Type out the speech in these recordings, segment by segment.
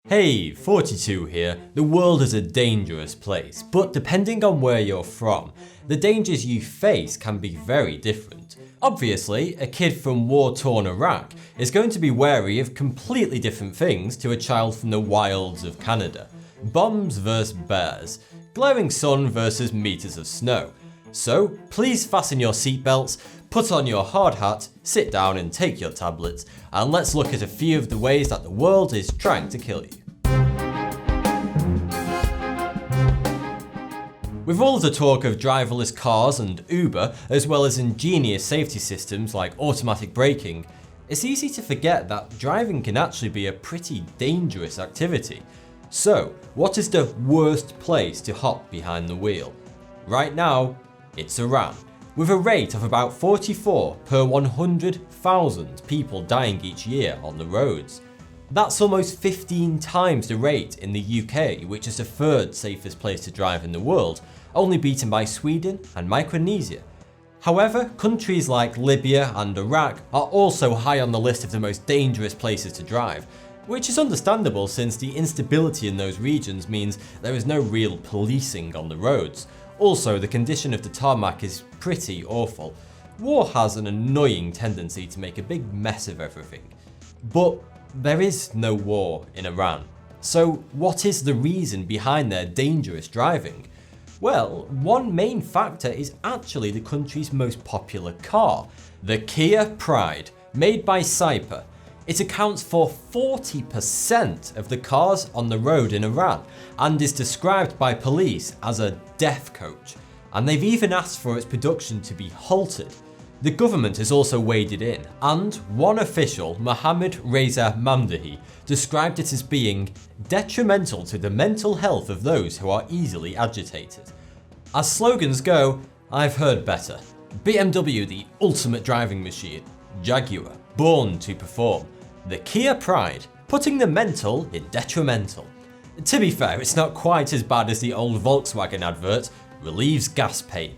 Hey, 42 here. The world is a dangerous place, but depending on where you're from, the dangers you face can be very different. Obviously, a kid from war-torn Iraq is going to be wary of completely different things to a child from the wilds of Canada. Bombs versus bears, glaring sun versus meters of snow. So please fasten your seatbelts, put on your hard hat, sit down and take your tablets, and let's look at a few of the ways that the world is trying to kill you. With all of the talk of driverless cars and Uber, as well as ingenious safety systems like automatic braking, it's easy to forget that driving can actually be a pretty dangerous activity. So, what is the worst place to hop behind the wheel? Right now, it's Arran, with a rate of about 44 per 100,000 people dying each year on the roads. That's almost 15 times the rate in the UK, which is the third safest place to drive in the world, only beaten by Sweden and Micronesia. However, countries like Libya and Iraq are also high on the list of the most dangerous places to drive, which is understandable since the instability in those regions means there is no real policing on the roads. Also, the condition of the tarmac is pretty awful. War has an annoying tendency to make a big mess of everything. But there is no war in Arran. So what is the reason behind their dangerous driving? Well, one main factor is actually the country's most popular car, the Kia Pride, made by Cyper. It accounts for 40% of the cars on the road in Arran and is described by police as a death coach, and they've even asked for its production to be halted. The government has also waded in, and one official, Mohammed Reza Mamdahi, described it as being detrimental to the mental health of those who are easily agitated. As slogans go, I've heard better. BMW, the ultimate driving machine. Jaguar, born to perform. The Kia Pride, putting the mental in detrimental. To be fair, it's not quite as bad as the old Volkswagen advert, relieves gas pain.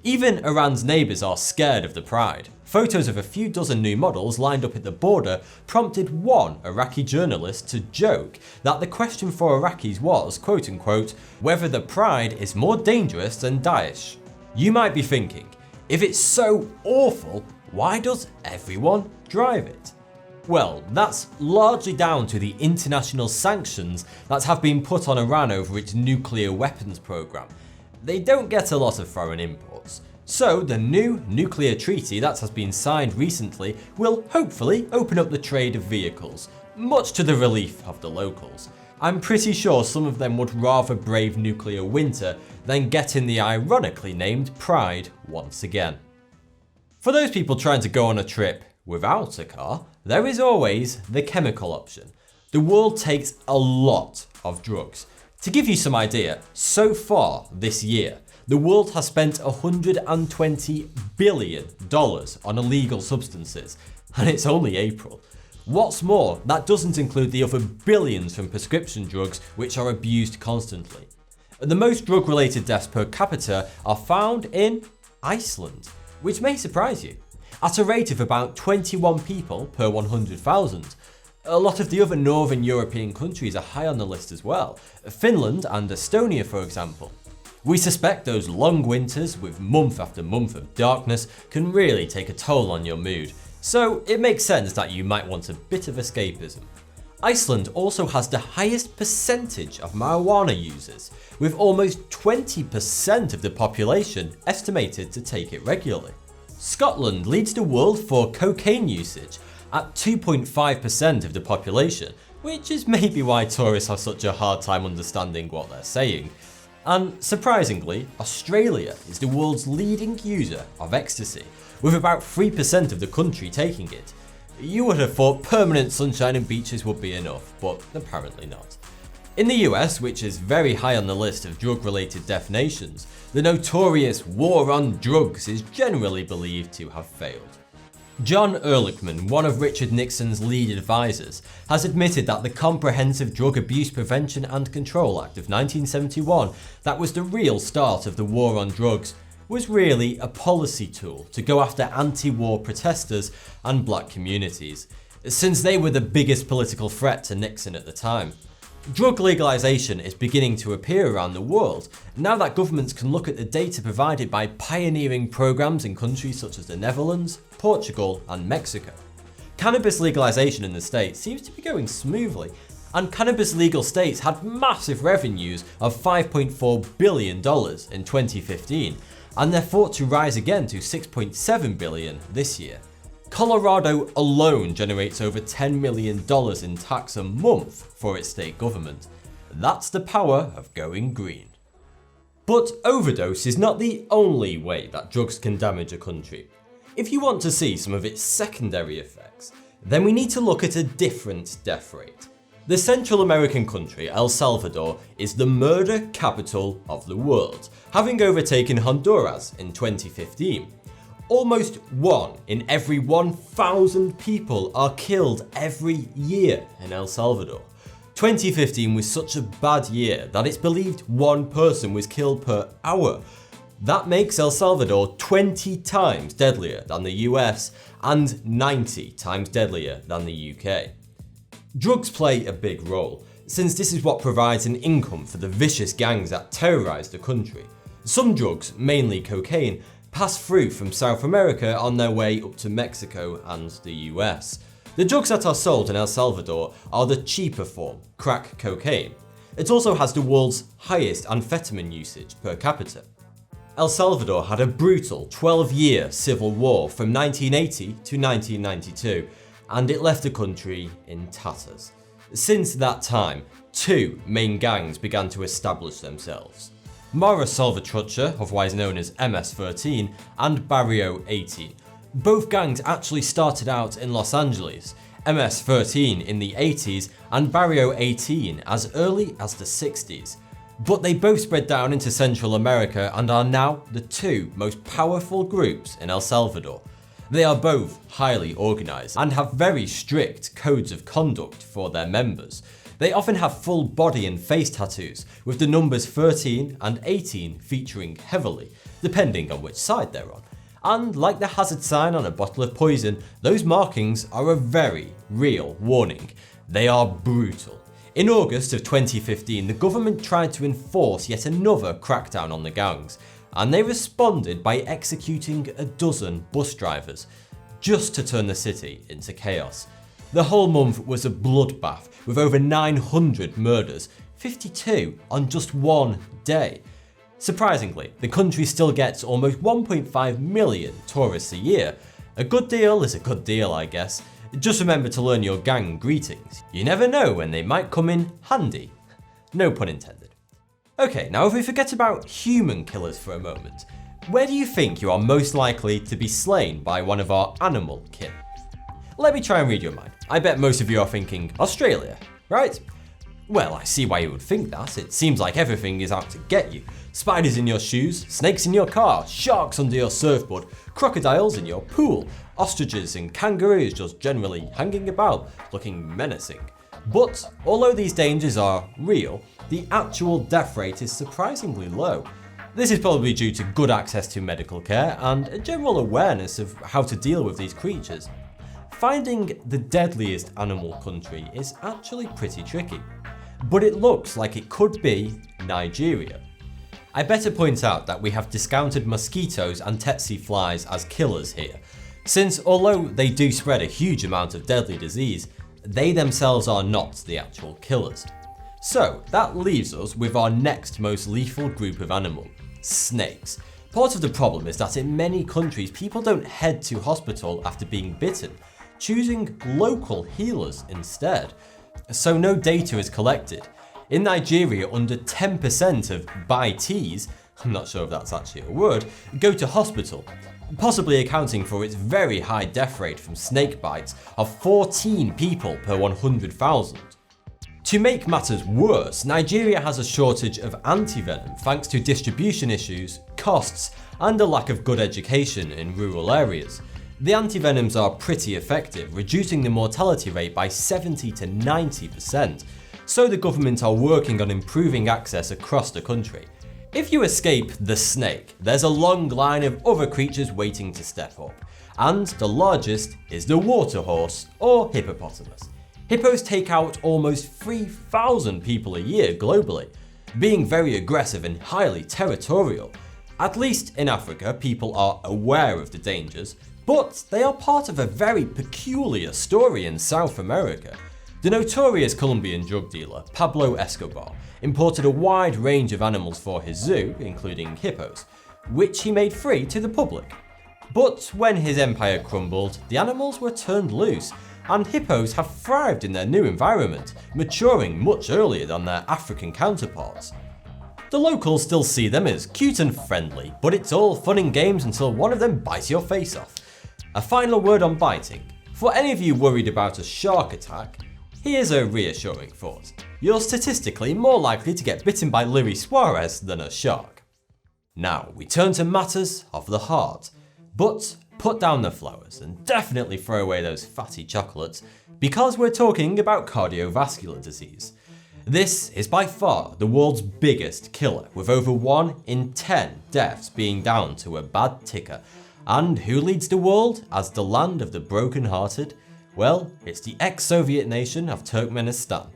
Even Iran's neighbours are scared of the Pride. Photos of a few dozen new models lined up at the border prompted one Iraqi journalist to joke that the question for Iraqis was, quote unquote, whether the Pride is more dangerous than Daesh. You might be thinking, if it's so awful, why does everyone drive it? Well, that's largely down to the international sanctions that have been put on Iran over its nuclear weapons program. They don't get a lot of foreign imports. So the new nuclear treaty that has been signed recently will hopefully open up the trade of vehicles, much to the relief of the locals. I'm pretty sure some of them would rather brave nuclear winter than get in the ironically named Pride once again. For those people trying to go on a trip without a car, there is always the chemical option. The world takes a lot of drugs. To give you some idea, so far this year, the world has spent $120 billion on illegal substances, and it's only April. What's more, that doesn't include the other billions from prescription drugs which are abused constantly. The most drug-related deaths per capita are found in Iceland, which may surprise you, at a rate of about 21 people per 100,000. A lot of the other northern European countries are high on the list as well, Finland and Estonia for example. We suspect those long winters with month after month of darkness can really take a toll on your mood, so it makes sense that you might want a bit of escapism. Iceland also has the highest percentage of marijuana users, with almost 20% of the population estimated to take it regularly. Scotland leads the world for cocaine usage, at 2.5% of the population, which is maybe why tourists have such a hard time understanding what they're saying. And surprisingly, Australia is the world's leading user of ecstasy, with about 3% of the country taking it. You would have thought permanent sunshine and beaches would be enough, but apparently not. In the US, which is very high on the list of drug-related death nations, the notorious war on drugs is generally believed to have failed. John Ehrlichman, one of Richard Nixon's lead advisors, has admitted that the Comprehensive Drug Abuse Prevention and Control Act of 1971, that was the real start of the war on drugs, was really a policy tool to go after anti-war protesters and black communities, since they were the biggest political threat to Nixon at the time. Drug legalization is beginning to appear around the world, now that governments can look at the data provided by pioneering programs in countries such as the Netherlands, Portugal, and Mexico. Cannabis legalization in the States seems to be going smoothly, and cannabis legal states had massive revenues of $5.4 billion in 2015, and they're thought to rise again to $6.7 billion this year. Colorado alone generates over $10 million in tax a month for its state government. That's the power of going green. But overdose is not the only way that drugs can damage a country. If you want to see some of its secondary effects, then we need to look at a different death rate. The Central American country, El Salvador, is the murder capital of the world, having overtaken Honduras in 2015. Almost 1 in every 1,000 people are killed every year in El Salvador. 2015 was such a bad year that it's believed 1 person was killed per hour. That makes El Salvador 20 times deadlier than the US and 90 times deadlier than the UK. Drugs play a big role, since this is what provides an income for the vicious gangs that terrorize the country. Some drugs, mainly cocaine, pass through from South America on their way up to Mexico and the US. The drugs that are sold in El Salvador are the cheaper form, crack cocaine. It also has the world's highest amphetamine usage per capita. El Salvador had a brutal 12-year civil war from 1980 to 1992, and it left the country in tatters. Since that time, 2 main gangs began to establish themselves. Mara Salvatrucha, otherwise known as MS-13, and Barrio 18. Both gangs actually started out in Los Angeles, MS-13 in the 80s and Barrio 18 as early as the 60s. But they both spread down into Central America and are now the 2 most powerful groups in El Salvador. They are both highly organised and have very strict codes of conduct for their members. They often have full body and face tattoos, with the numbers 13 and 18 featuring heavily, depending on which side they're on. And like the hazard sign on a bottle of poison, those markings are a very real warning. They are brutal. In August of 2015, the government tried to enforce yet another crackdown on the gangs, and they responded by executing a dozen bus drivers, just to turn the city into chaos. The whole month was a bloodbath, with over 900 murders, 52 on just one day. Surprisingly, the country still gets almost 1.5 million tourists a year. A good deal is a good deal, I guess. Just remember to learn your gang greetings. You never know when they might come in handy. No pun intended. Okay, now if we forget about human killers for a moment, where do you think you are most likely to be slain by one of our animal kin? Let me try and read your mind. I bet most of you are thinking Australia, right? Well, I see why you would think that. It seems like everything is out to get you. Spiders in your shoes, snakes in your car, sharks under your surfboard, crocodiles in your pool, ostriches and kangaroos just generally hanging about, looking menacing. But although these dangers are real, the actual death rate is surprisingly low. This is probably due to good access to medical care and a general awareness of how to deal with these creatures. Finding the deadliest animal country is actually pretty tricky, but it looks like it could be Nigeria. I better point out that we have discounted mosquitoes and tsetse flies as killers here, since although they do spread a huge amount of deadly disease, they themselves are not the actual killers. So that leaves us with our next most lethal group of animal, snakes. Part of the problem is that in many countries people don't head to hospital after being bitten, choosing local healers instead. So no data is collected. In Nigeria, under 10% of bitees, I'm not sure if that's actually a word, go to hospital, possibly accounting for its very high death rate from snake bites of 14 people per 100,000. To make matters worse, Nigeria has a shortage of antivenom thanks to distribution issues, costs, and a lack of good education in rural areas. The antivenoms are pretty effective, reducing the mortality rate by 70 to 90%, so the government are working on improving access across the country. If you escape the snake, there's a long line of other creatures waiting to step up, and the largest is the water horse or hippopotamus. Hippos take out almost 3,000 people a year globally, being very aggressive and highly territorial. At least in Africa, people are aware of the dangers, but they are part of a very peculiar story in South America. The notorious Colombian drug dealer Pablo Escobar imported a wide range of animals for his zoo, including hippos, which he made free to the public. But when his empire crumbled, the animals were turned loose, and hippos have thrived in their new environment, maturing much earlier than their African counterparts. The locals still see them as cute and friendly, but it's all fun and games until one of them bites your face off. A final word on biting. For any of you worried about a shark attack, here's a reassuring thought. You're statistically more likely to get bitten by Luis Suarez than a shark. Now we turn to matters of the heart. But put down the flowers and definitely throw away those fatty chocolates, because we're talking about cardiovascular disease. This is by far the world's biggest killer, with over 1 in 10 deaths being down to a bad ticker. And who leads the world as the land of the broken-hearted? Well, it's the ex-Soviet nation of Turkmenistan.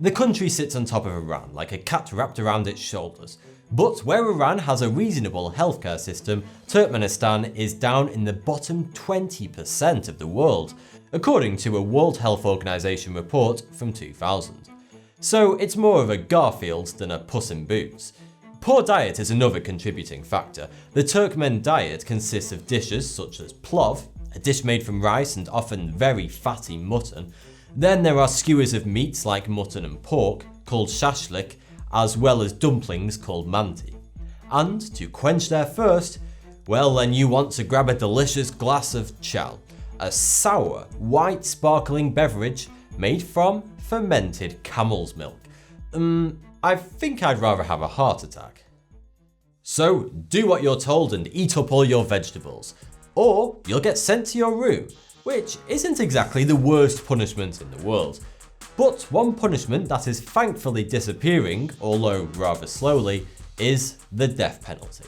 The country sits on top of Arran like a cat wrapped around its shoulders. But where Arran has a reasonable healthcare system, Turkmenistan is down in the bottom 20% of the world, according to a World Health Organization report from 2000. So it's more of a Garfield than a Puss in Boots. Poor diet is another contributing factor. The Turkmen diet consists of dishes such as plov, a dish made from rice and often very fatty mutton. Then there are skewers of meats like mutton and pork, called shashlik, as well as dumplings called manti. And to quench their thirst, well then you want to grab a delicious glass of chal, a sour, white sparkling beverage made from fermented camel's milk. I think I'd rather have a heart attack. So do what you're told and eat up all your vegetables, or you'll get sent to your room, which isn't exactly the worst punishment in the world. But one punishment that is thankfully disappearing, although rather slowly, is the death penalty.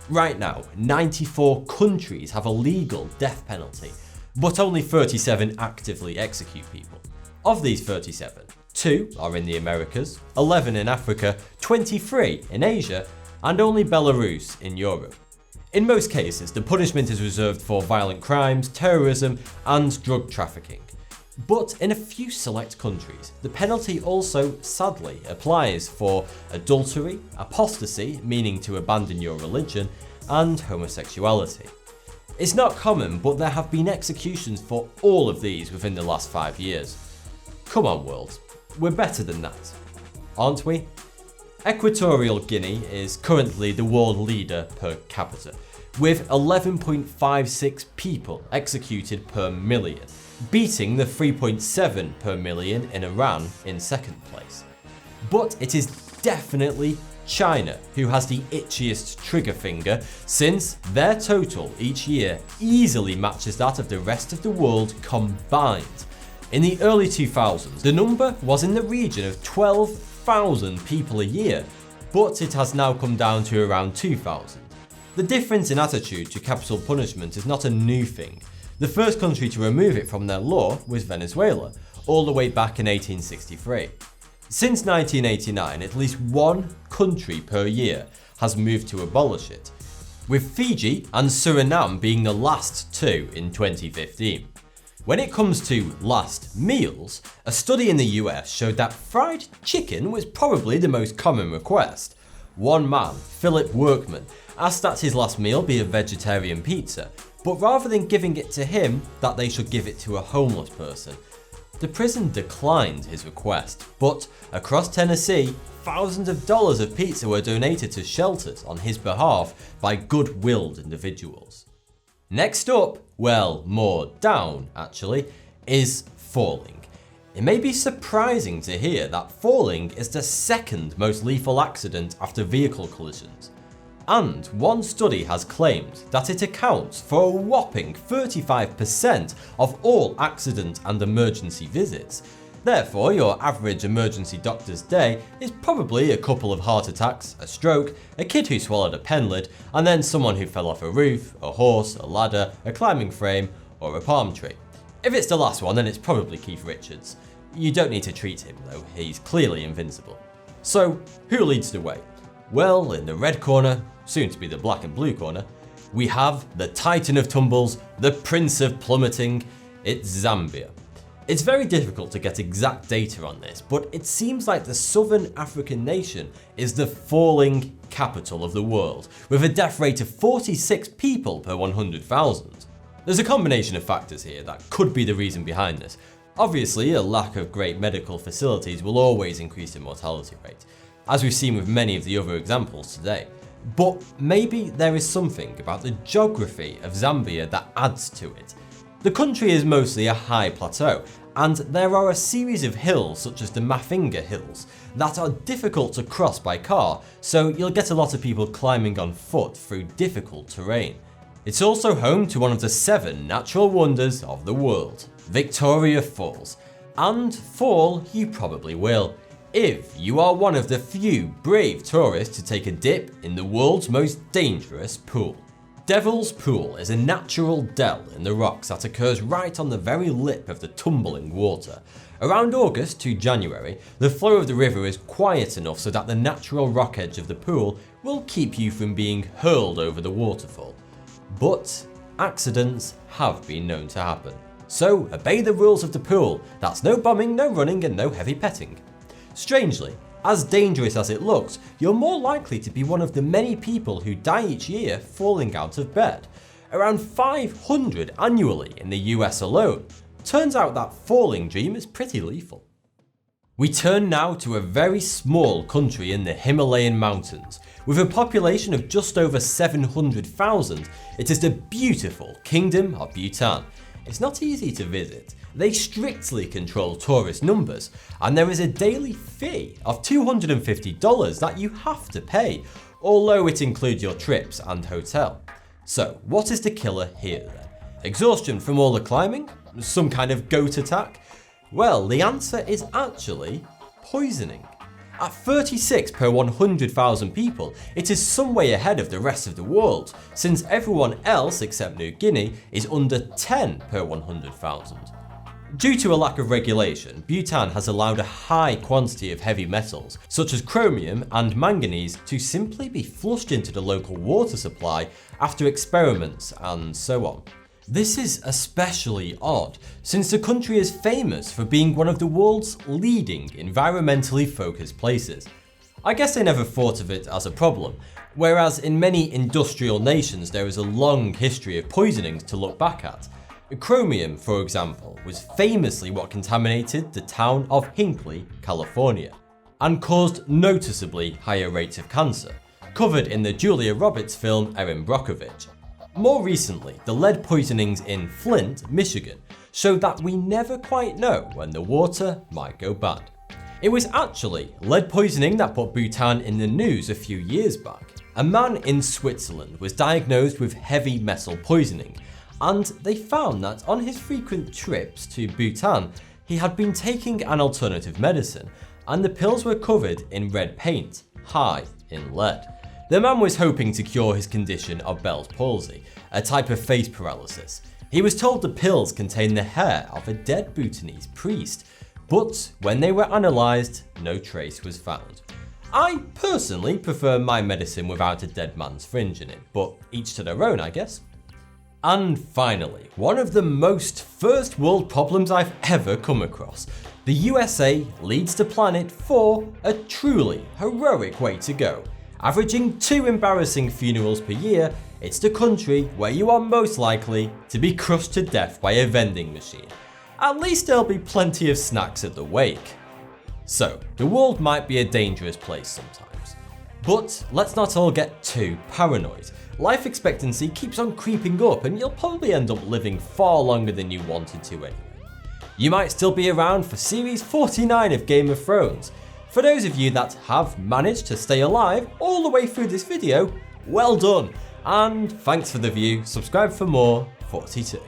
Right now, 94 countries have a legal death penalty, but only 37 actively execute people. Of these 37, 2 are in the Americas, 11 in Africa, 23 in Asia, and only Belarus in Europe. In most cases, the punishment is reserved for violent crimes, terrorism, and drug trafficking. But in a few select countries, the penalty also, sadly, applies for adultery, apostasy, meaning to abandon your religion, and homosexuality. It's not common, but there have been executions for all of these within the last 5 years. Come on, world. We're better than that, aren't we? Equatorial Guinea is currently the world leader per capita, with 11.56 people executed per million, beating the 3.7 per million in Arran in second place. But it is definitely China who has the itchiest trigger finger, since their total each year easily matches that of the rest of the world combined. In the early 2000s, the number was in the region of 12,000 people a year, but it has now come down to around 2,000. The difference in attitude to capital punishment is not a new thing. The first country to remove it from their law was Venezuela, all the way back in 1863. Since 1989, at least one country per year has moved to abolish it, with Fiji and Suriname being the last two in 2015. When it comes to last meals, a study in the US showed that fried chicken was probably the most common request. One man, Philip Workman, asked that his last meal be a vegetarian pizza, but rather than giving it to him, that they should give it to a homeless person. The prison declined his request, but across Tennessee, thousands of dollars of pizza were donated to shelters on his behalf by good-willed individuals. Next up, well, more down actually, is falling. It may be surprising to hear that falling is the second most lethal accident after vehicle collisions. And one study has claimed that it accounts for a whopping 35% of all accident and emergency visits. Therefore, your average emergency doctor's day is probably a couple of heart attacks, a stroke, a kid who swallowed a pen lid, and then someone who fell off a roof, a horse, a ladder, a climbing frame, or a palm tree. If it's the last one, then it's probably Keith Richards. You don't need to treat him though, he's clearly invincible. So who leads the way? Well, in the red corner, soon to be the black and blue corner, we have the Titan of Tumbles, the Prince of Plummeting, it's Zambia. It's very difficult to get exact data on this, but it seems like the southern African nation is the falling capital of the world, with a death rate of 46 people per 100,000. There's a combination of factors here that could be the reason behind this. Obviously, a lack of great medical facilities will always increase the mortality rate, as we've seen with many of the other examples today. But maybe there is something about the geography of Zambia that adds to it. The country is mostly a high plateau, and there are a series of hills such as the Mafinga Hills that are difficult to cross by car, so you'll get a lot of people climbing on foot through difficult terrain. It's also home to one of the 7 natural wonders of the world, Victoria Falls. And fall you probably will, if you are one of the few brave tourists to take a dip in the world's most dangerous pool. Devil's Pool is a natural dell in the rocks that occurs right on the very lip of the tumbling water. Around August to January, the flow of the river is quiet enough so that the natural rock edge of the pool will keep you from being hurled over the waterfall. But accidents have been known to happen. So obey the rules of the pool. That's no bombing, no running, and no heavy petting. Strangely, as dangerous as it looks, you're more likely to be one of the many people who die each year falling out of bed. Around 500 annually in the US alone. Turns out that falling dream is pretty lethal. We turn now to a very small country in the Himalayan mountains. With a population of just over 700,000, it is the beautiful Kingdom of Bhutan. It's not easy to visit. They strictly control tourist numbers, and there is a daily fee of $250 that you have to pay, although it includes your trips and hotel. So what is the killer here then? Exhaustion from all the climbing? Some kind of goat attack? Well, the answer is actually poisoning. At 36 per 100,000 people, it is some way ahead of the rest of the world, since everyone else except New Guinea is under 10 per 100,000. Due to a lack of regulation, Bhutan has allowed a high quantity of heavy metals, such as chromium and manganese, to simply be flushed into the local water supply after experiments and so on. This is especially odd, since the country is famous for being one of the world's leading environmentally focused places. I guess they never thought of it as a problem, whereas in many industrial nations there is a long history of poisonings to look back at. Chromium, for example, was famously what contaminated the town of Hinckley, California, and caused noticeably higher rates of cancer, covered in the Julia Roberts film Erin Brockovich. More recently, the lead poisonings in Flint, Michigan, showed that we never quite know when the water might go bad. It was actually lead poisoning that put Bhutan in the news a few years back. A man in Switzerland was diagnosed with heavy metal poisoning, and they found that on his frequent trips to Bhutan, he had been taking an alternative medicine, and the pills were covered in red paint, high in lead. The man was hoping to cure his condition of Bell's palsy, a type of face paralysis. He was told the pills contained the hair of a dead Bhutanese priest, but when they were analysed, no trace was found. I personally prefer my medicine without a dead man's fringe in it, but each to their own, I guess. And finally, one of the most first world problems I've ever come across. The USA leads the planet for a truly heroic way to go. Averaging 2 embarrassing funerals per year, it's the country where you are most likely to be crushed to death by a vending machine. At least there'll be plenty of snacks at the wake. So, the world might be a dangerous place sometimes. But let's not all get too paranoid. Life expectancy keeps on creeping up and you'll probably end up living far longer than you wanted to anyway. You might still be around for series 49 of Game of Thrones. For those of you that have managed to stay alive all the way through this video, well done, and thanks for the view, subscribe for more 42.